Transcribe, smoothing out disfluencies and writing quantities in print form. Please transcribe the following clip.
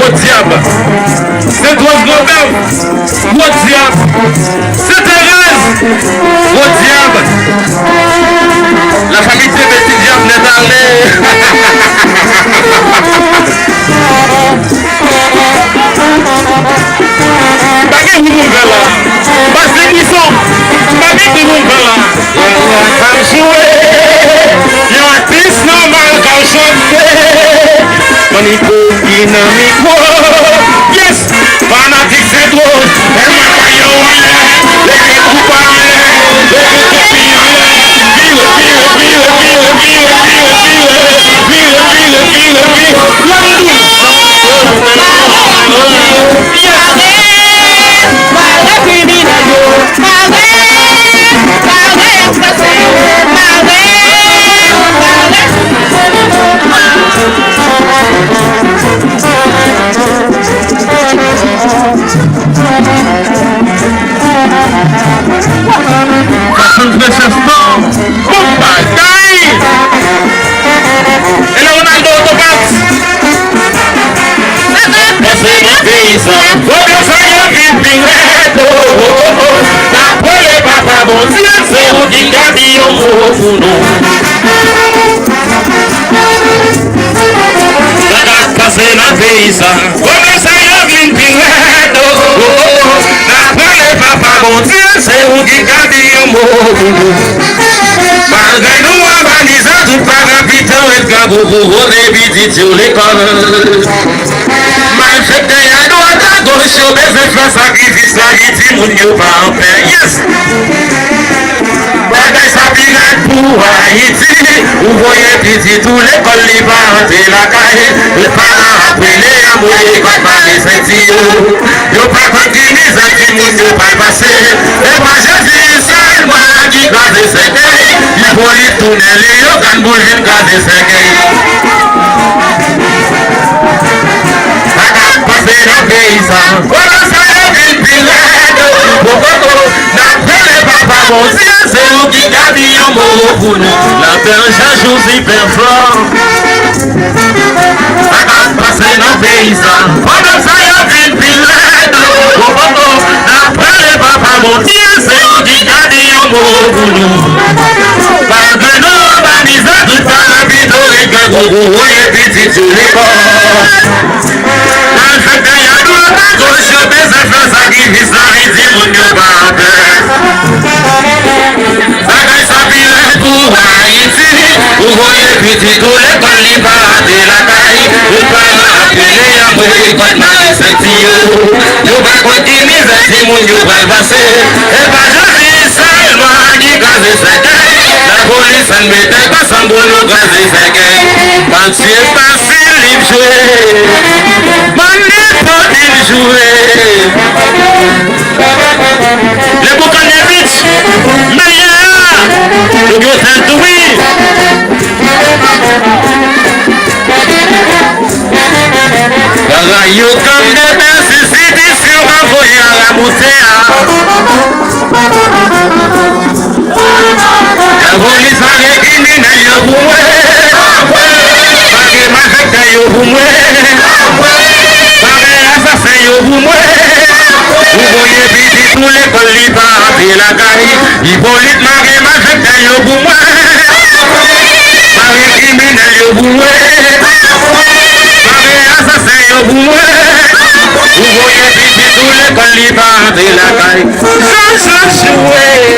au diable. C'est toi grand-père, au diable. C'est Thérèse, au diable. La famille de petit diable n'est allée. Bagay vous mourrez là. Passez qui sont. Bagay vous mourrez là. Comme jouer. Y'a un artiste normal comme chanter. Manico dynamico. Yes. Fanatique c'est drôle. Elle m'a pas eu en l'air. Les coups par en l'air. Les copies en l'air. C'est où qui garde un mot. Malgré nous, on va dire ça, tout par habitant et gabou pour répéter sur l'école. Mal fait de y'a droite à gauche, au baiser fait sacrifice, la guitare, mon dieu, pas en paix. Yes! Bagay sa pirate pour Haïti. Vous voyez petit tout l'école libre de la caille. Les parents appelés à mourir quand pas les sentir. Yo pas continuer ça qui moun yo pas passer. Et pas Jésus seulement qui gaze ses gays. Il faut les tourner les yo quand bouger gaze ses gays. Bagay passer dans pays ça. Voilà ça y est une pirate. N'appelez papa mon Dieu, c'est vous qui gardez un mot pour nous. La perche a joué hyper fort. Ça va passer dans le pays ça. Pendant ça, il y a une pilette. N'appelez papa mon Dieu, c'est vous qui gardez un mot pour nous. Parce que nous, on va dire ça tout à la vie de l'école. Vous voyez petit sur les corps. Dans le fait qu'il y a deux à gauche, des effets sacrifices, ça dit mon Dieu pas. Bagay sa pilette pour Haïti. Vous voyez petit tout l'école libre de la caille. Vous parlez appeler à mourir quand mal senti. Vous pas continuer ça si mon Dieu va passer. Et pas Jésus seulement qui gaze ses gays. La police ne mettait pas sans bon nous gaze ses gays. Quand c'est facile de jouer, man n'est pas de jouer. Les Boucanevich, meilleur, le gros Saint-Louis. Yo comme des nécessités sur un voyage à la moussée. La police a récriminé yo pour moi. Parce que ma fête yo pour moi. Parce que l'assassin yo pour moi. Vous voyez petit tout l'école libre de la caille. Hippolyte Marie ma fête yo pour moi. Parce que criminel yo pour moi. Assassin yo pour moi. Vous voyez petit tout l'école libre de la caille. Sans jouer.